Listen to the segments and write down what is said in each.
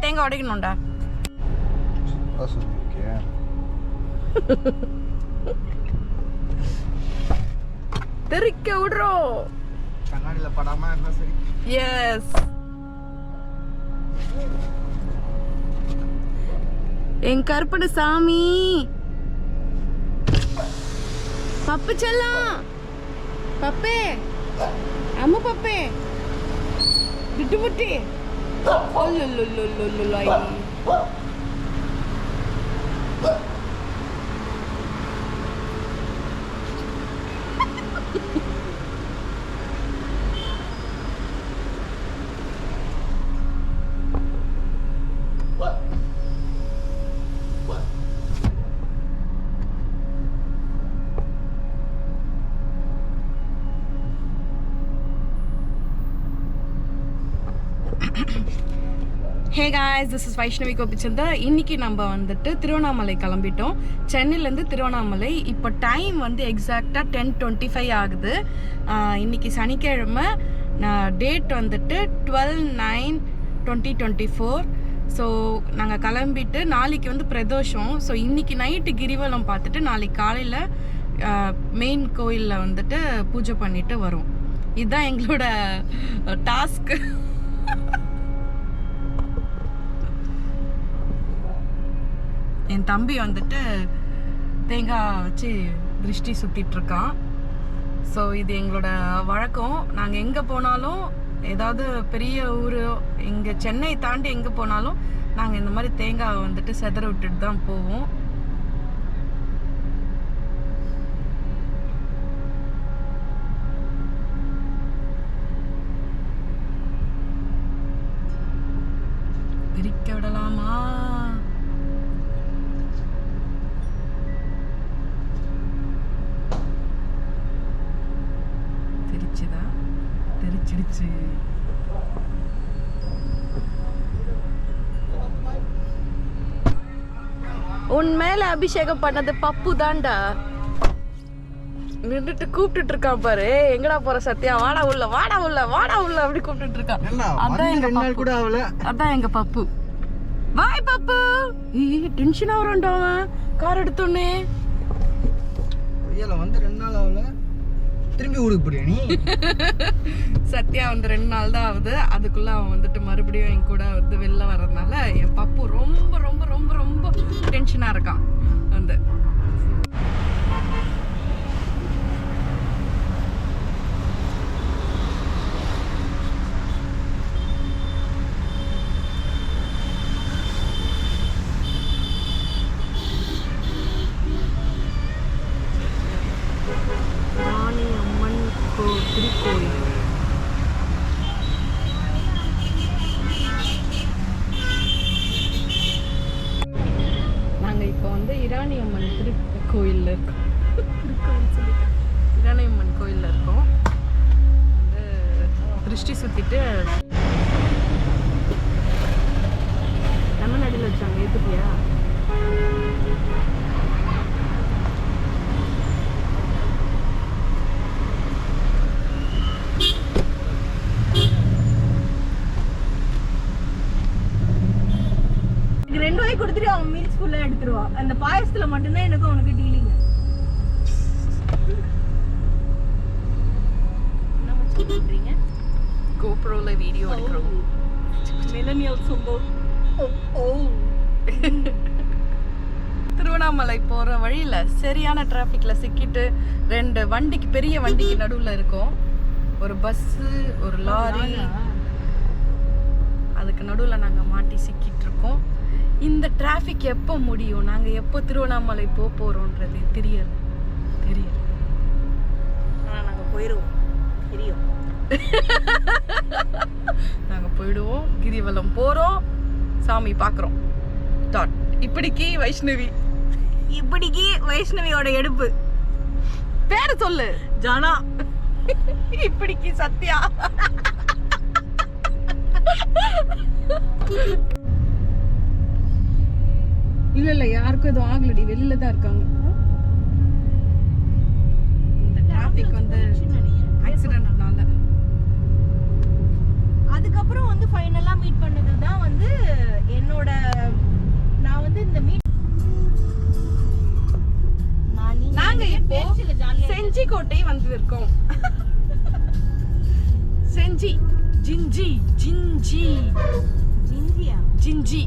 தேங்காய் உடைக்கணும்டா. தெரிக்க விடுறோம். கண்ணாடியில படாம இருந்தா சரி. எஸ். என் கருப்படு சாமி பப்பு செல்லம். பப்பே அம்மா பப்பே விட்டு முட்டி. Hey guys, this is Vaishnavi Gopichandar. இன்னைக்கு நம்ம வந்துட்டு திருவண்ணாமலை கிளம்பிட்டோம். சென்னையிலேருந்து திருவண்ணாமலை. இப்போ டைம் வந்து எக்ஸாக்டாக 10:25 ஆகுது. இன்னைக்கு சனிக்கிழமை. டேட் வந்துட்டு 12/9/2024. ஸோ நாங்கள் கிளம்பிட்டு நாளைக்கு வந்து பிரதோஷம். ஸோ இன்னைக்கு நைட்டு கிரிவலம் பார்த்துட்டு நாளைக்கு காலையில் மெயின் கோயிலில் வந்துட்டு பூஜை பண்ணிட்டு வரும். இதுதான் எங்களோட டாஸ்க்கு. என் தம்பி வந்துட்டு தேங்காய் வச்சு திருஷ்டி சுற்றிட்டு இருக்கான். ஸோ இது எங்களோட வழக்கம். நாங்கள் எங்கே போனாலும், ஏதாவது பெரிய ஊர், இங்கே சென்னை தாண்டி எங்கே போனாலும் நாங்கள் இந்த மாதிரி தேங்காய் வந்துட்டு செதற விட்டுட்டு தான் போவோம். பிரிக்க விடலாமா? தெரிச்சிடுச்சு. உன் மேல அபிஷேகம் பண்ணது பப்பு தான்டா. நின்றுட்டு கூப்பிட்டு இருக்கான் பாரு. எங்கடா போற சத்யா, வாடா உள்ள, வாடா உள்ள, வாடா உள்ள அப்படி கூப்பிட்டு இருக்கான். அதான் எங்க பப்பு. வாய் பப்பு. டென்ஷன் ஆகுறான்டா அவன். கார் எடுத்தோன்னே வந்து 2 நாள் ஆகல, திரும்பி ஊருக்கு போறியா நீ? சத்யா வந்து 2 நாள் தான் ஆகுது. அதுக்குள்ள அவன் வந்துட்டு மறுபடியும் என் கூட வந்து வெளில வர்றதுனால என் பப்பு ரொம்ப ரொம்ப ரொம்ப ரொம்ப டென்ஷனா இருக்கான் வந்து. திருக்கோயில். நாங்க இப்போ வந்து இராணியம்மன் திருக்கோயில்ல இருக்கோம். இராணியம்மன் கோயில்ல இருக்கோம். வந்து திருஷ்டி சுத்திட்டு லெமன் அடியில் வச்சாங்க. ஏத்துப்பியா? கொடுத்துட்டு அவன் மீல் ஸ்கூல்ல எடுத்துருவா. அந்த பாயசத்துல மட்டும்தான் எனக்கு உனக்கு டீலிங். என்ன மச்சி பண்றீங்க? GoProல வீடியோ எடுக்கறோம். மில்லனியல் சோம்போ. ஓ திருவண்ணாமலை போற வழியில சரியான டிராஃபிக்ல சிக்கிட்டு 2 வண்டிக்கு, பெரிய வண்டிக்கு நடுவுல இருக்கோம். ஒரு பஸ், ஒரு லாரி, அதுக்கு நடுவுல நாங்க மாட்டி சிக்கிட்டு இருக்கோம். இந்த டிராஃபிக் எப்போ முடியும், நாங்கள் எப்போ திருவண்ணாமலை போகிறோன்றது தெரியல. ஆனால் நாங்கள் போயிடுவோம். தெரியும். நாங்கள் போயிடுவோம். கிரிவலம் போகிறோம், சாமி பார்க்குறோம். இப்படிக்கு வைஷ்ணவி. இப்படிக்கு வைஷ்ணவியோட எடுப்பு. பேரை சொல்லு. ஜானா. இப்படிக்கு சத்யா. இல்ல யாருக்கும் எதுவும் ஆகலடி, வெளியில தான் இருக்காங்க. இந்த டிராஃபிக் வந்து ஆக்சிடென்ட்னால. அதுக்கப்புறம் வந்து ஃபைனலா மீட் பண்ணது தான் வந்து என்னோட நான் வந்து இந்த மீட் நாங்க இப்போ செஞ்சிக்கோட்டை வந்து இருக்கோம். செஞ்சி ஜிஞ்சி ஜிஞ்சி ஜிஞ்சியா ஜிஞ்சி.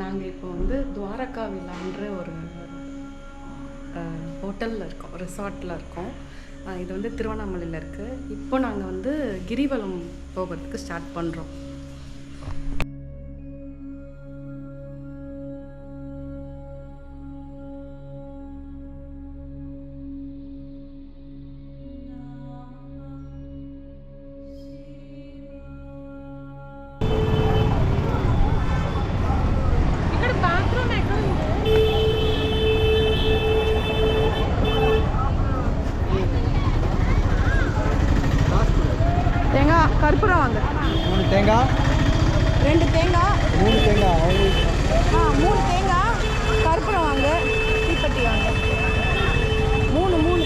நாங்கள் இப்போ வந்து துவாரகா வில்லான்ற ஒரு ஹோட்டலில் இருக்கோம், ரிசார்ட்டில் இருக்கோம். இது வந்து திருவண்ணாமலையில் இருக்குது. இப்போ நாங்கள் வந்து கிரிவலம் போகிறதுக்கு ஸ்டார்ட் பண்ணுறோம். தேங்காய் கற்பூரம் வாங்க. 3 தேங்காய் 2 தேங்காய் 3 தேங்காய் 3 தேங்காய் கற்பூரம் வாங்க. தீப்பெட்டி வாங்க. 3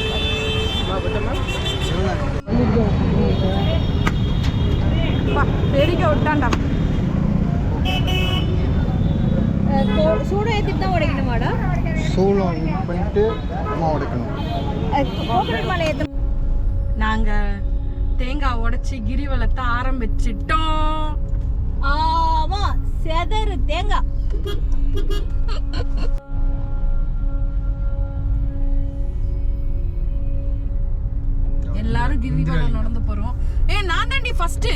பெருக்க விட்டாண்டா. சூடம் ஏற்றிட்டு தான் உடைக்கணுமாடா? சூளம் பண்ணிட்டு அம்மா உடைக்கணும். கோகனட் மலை ஏற்ற நாங்கள் தேங்காய் உடைச்சி கிரிவலத்தை ஆரம்பிச்சிட்டோம். ஆமா செதறு தேங்காய். எல்லாரும் கிரிவலம் நடந்து போறோம். நான் தாண்டி ஃபர்ஸ்ட்.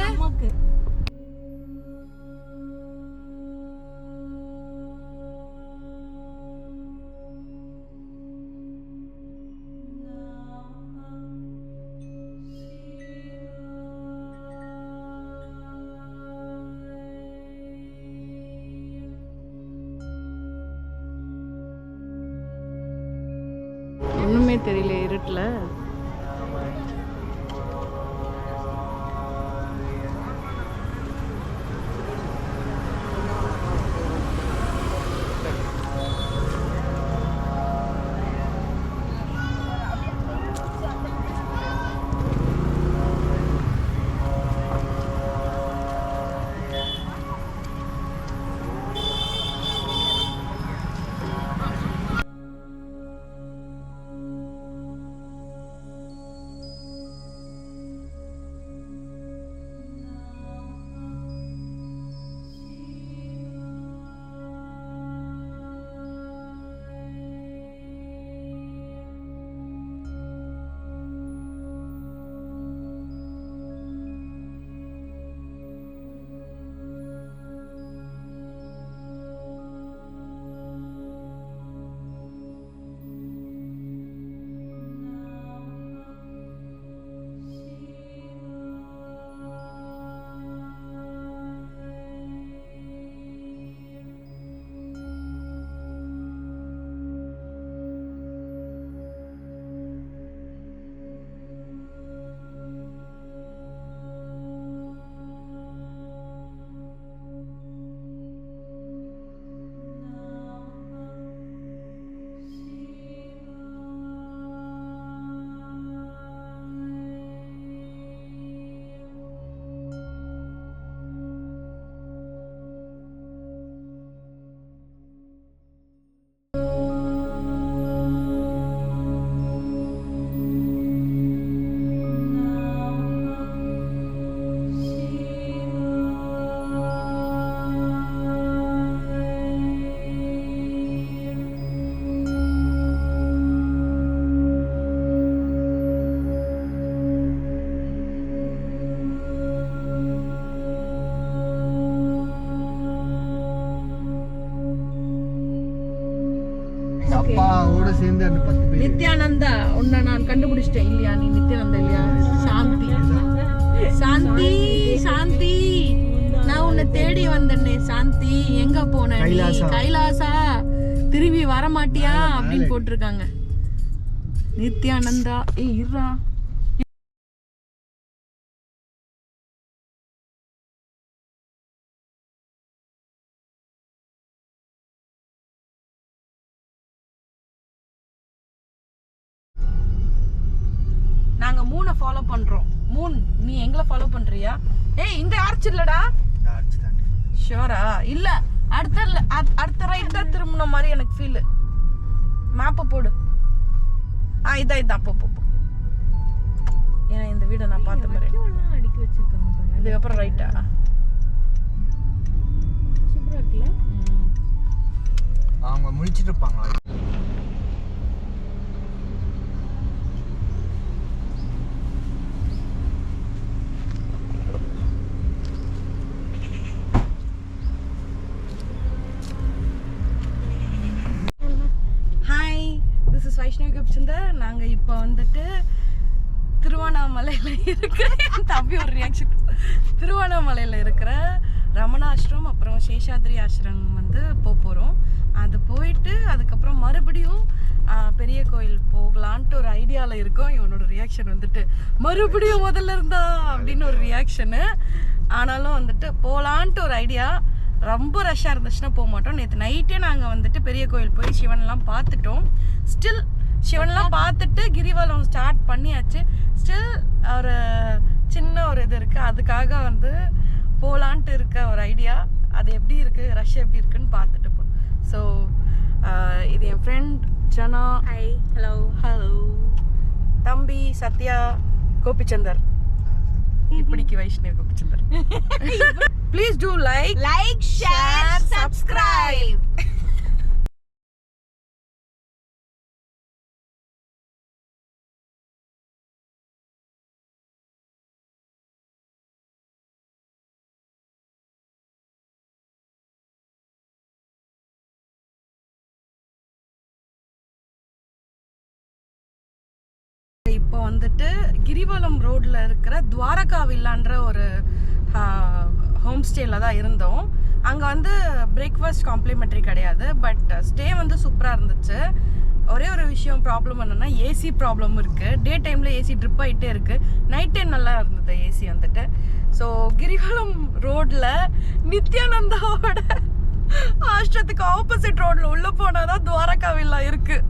நமக்கு ஒண்ணுமே தெரியல இருட்டுல. சேர்ந்து அந்த 10 பேர். நித்யானந்தா உன்னை நான் கண்டுபிடிச்சிட்டேன் இல்லையா? நீ நித்யானந்தா இல்லையா? சாந்தி சாந்தி சாந்தி, நான் உன்னை தேடி வந்தேனே சாந்தி, எங்க போன நீ? கைலாசா. கைலாசா திரும்பி வர மாட்டியா அப்படின்னு போட்டிருக்காங்க. நித்யானந்தா இருடா. நாங்க மூணை ஃபாலோ பண்றோம். மூன், நீ எங்களை ஃபாலோ பண்றியா? ஏய் இந்த ஆர்ச் இல்லடா. ஷூரா? இல்ல, அடுத்த ரைட் தான் திரும்பின மாதிரி எனக்கு ஃபீல். மேப்பை போடு. இதான் போ. ஏன்னா இந்த வீடை நான் பார்த்த மாதிரி. அடுக்கி வச்சிருக்காங்க பாருங்க. இதுக்கப்புறம் ரைட்டா? சூப்பரா இருக்குல்ல? அவங்க முழிச்சிட்டு இருப்பாங்களா? Hi, this is Vaishnavi Gopichandar. நாங்கள் இப்போ வந்துட்டு திருவண்ணாமலையில் இருக்கிற என் தம்பி ஒரு ரியாக்ஷன். திருவண்ணாமலையில் இருக்கிற ரமணாசிரம் அப்புறம் சேஷாத்ரி ஆசிரம் வந்து போகிறோம். அது போயிட்டு அதுக்கப்புறம் மறுபடியும் பெரிய கோயில் போகலான்ட்டு ஒரு ஐடியாவில் இருக்கோம். இவனோட ரியாக்ஷன் வந்துட்டு மறுபடியும் முதல்ல இருந்தா அப்படின்னு ஒரு ரியாக்ஷனு. ஆனாலும் வந்துட்டு போகலான்ட்டு ஒரு ஐடியா. ரொம்ப ரஷ்ஷாக இருந்துச்சுன்னா போக மாட்டோம். நேற்று நைட்டே நாங்கள் வந்துட்டு பெரிய கோயில் போய் சிவன்லாம் பார்த்துட்டோம். ஸ்டில் சிவன்லாம் பார்த்துட்டு கிரிவலம் ஸ்டார்ட் பண்ணியாச்சு. ஸ்டில் ஒரு சின்ன ஒரு இது இருக்குது. அதுக்காக வந்து போகலான்ட்டு இருக்க ஒரு ஐடியா. அது எப்படி இருக்குது, ரஷ் எப்படி இருக்குன்னு பார்த்துட்டு போகணும். ஸோ இது என் ஃப்ரெண்ட் ஜனா. Hi, hello. தம்பி சத்யா கோபிச்சந்தர். இப்படிக்கு Vaishnavi கோபிச்சந்தர். Please do like, share, subscribe. இப்போ வந்துட்டு கிரிவலம் ரோட்ல இருக்கிற துவாரகா வில்லான்ற ஒரு ஹோம் ஸ்டேல தான் இருந்தோம். அங்கே வந்து பிரேக்ஃபாஸ்ட் காம்ப்ளிமெண்ட்ரி கிடையாது, பட் ஸ்டே வந்து சூப்பராக இருந்துச்சு. ஒரே ஒரு விஷயம் ப்ராப்ளம் என்னென்னா ஏசி ப்ராப்ளம் இருக்குது. டே டைமில் ஏசி ட்ரிப் ஆகிட்டே இருக்குது. நைட் டைம் நல்லா இருந்தது ஏசி வந்துட்டு. ஸோ கிரிவலம் ரோடில் நித்யானந்தாவோட ஆஷ்டத்துக்கு ஆப்போசிட் ரோடில் உள்ளே போனால் தான் துவாரகா வில்லா இருக்குது.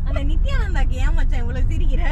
அந்த நித்யானந்தாக்கு ஏன் மச்சான் இவ்வளவு சிரிக்கிற?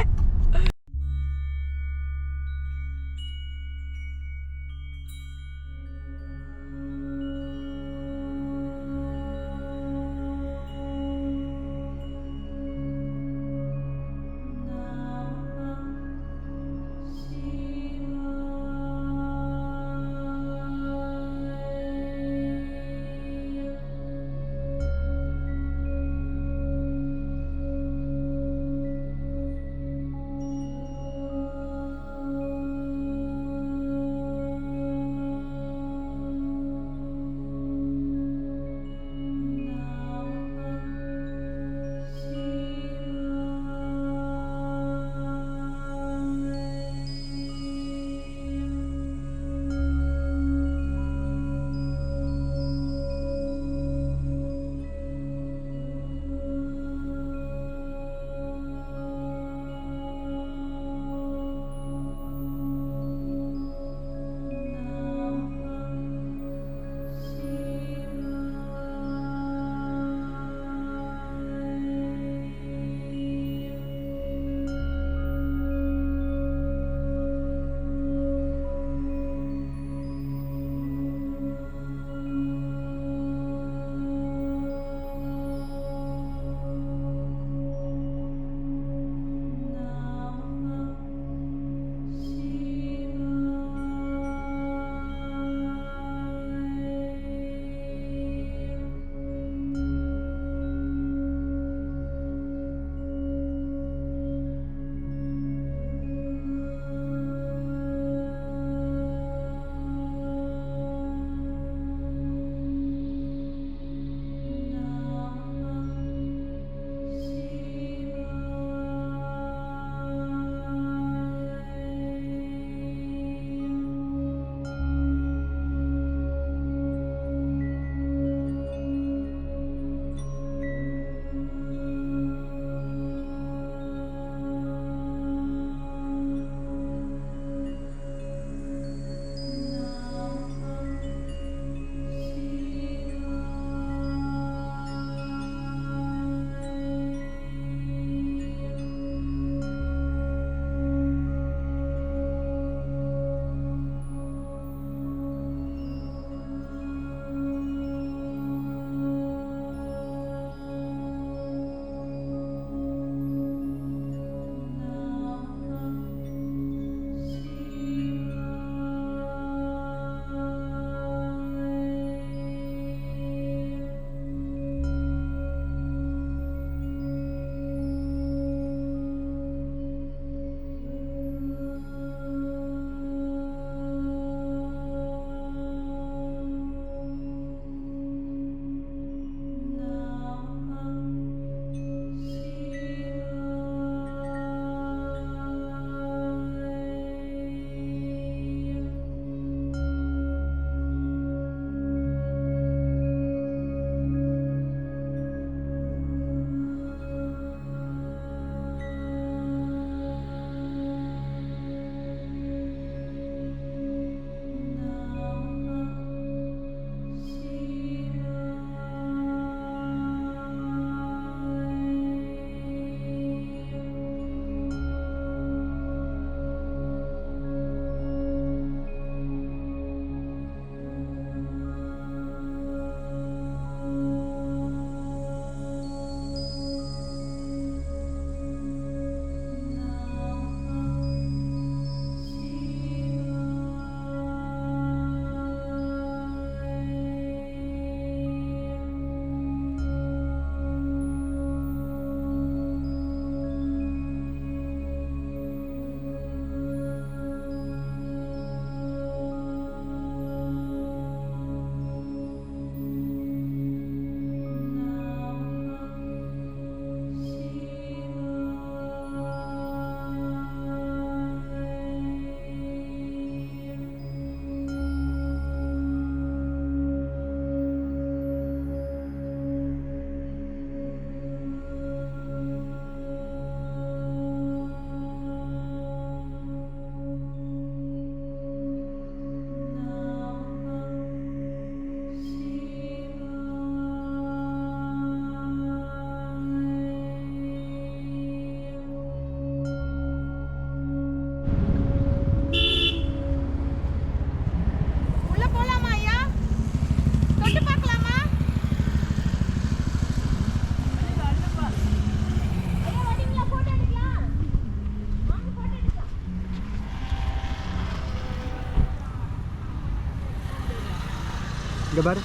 இங்கே பாரு.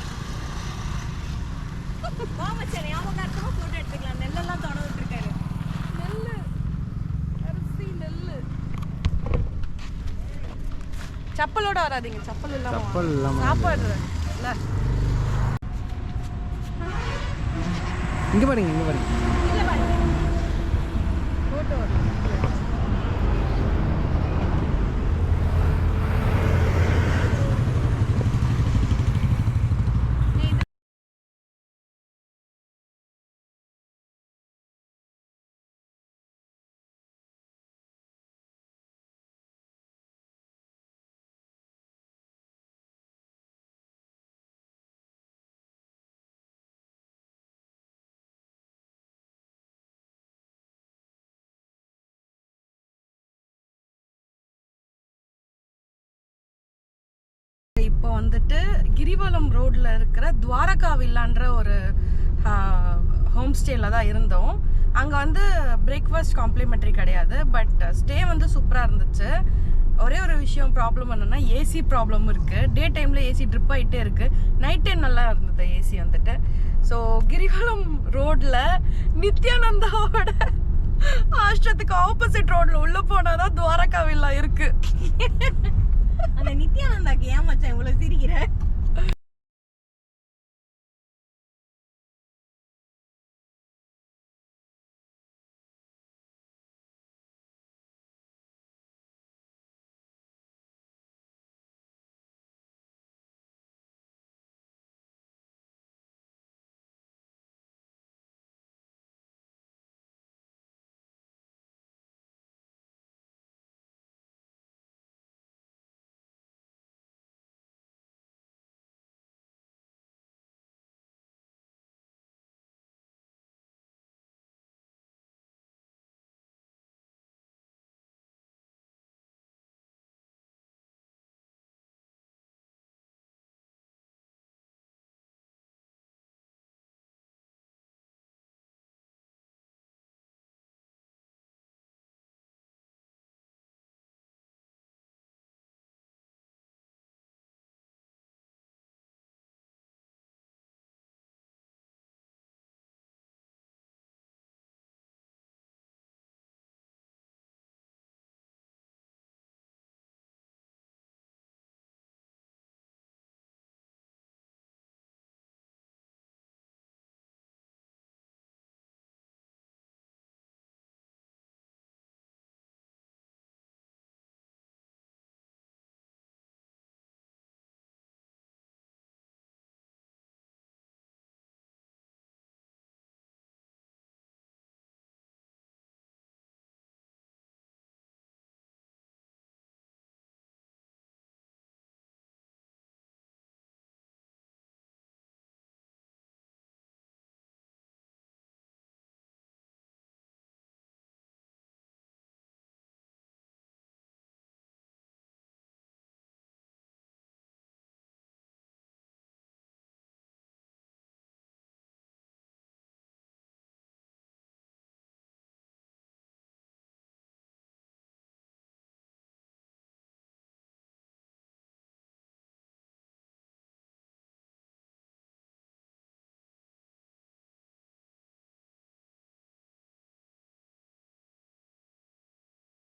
செப்பலோட வராதீங்க, செப்பல் இல்லாம செப்பல் இல்லாம சாப்பாடு இல்ல. இங்கே பாருங்க, இங்கே பாருங்க. போட்டோ இப்போ வந்துட்டு கிரிவலம் ரோட்ல இருக்கிற துவாரகா வில்லான்ற ஒரு ஹோம் ஸ்டேல தான் இருந்தோம். அங்கே வந்து பிரேக்ஃபாஸ்ட் காம்ப்ளிமெண்ட்ரி கிடையாது, பட் ஸ்டே வந்து சூப்பராக இருந்துச்சு. ஒரே ஒரு விஷயம் ப்ராப்ளம் என்னன்னா ஏசி ப்ராப்ளம் இருக்குது. டே டைமில் ஏசி ட்ரிப் ஆகிட்டே இருக்குது, நைட் டைம் நல்லா இருந்தது ஏசி வந்துட்டு. ஸோ கிரிவலம் ரோடில் நித்யானந்தாவோட ஆஷ்டத்துக்கு ஆப்போசிட் ரோடில் உள்ளே போனால் தான் துவாரகா வில்லா இருக்குது. அந்த நித்யானந்தாக்கு ஏன் மச்சான் இவ்வளவு சிரிக்கிற?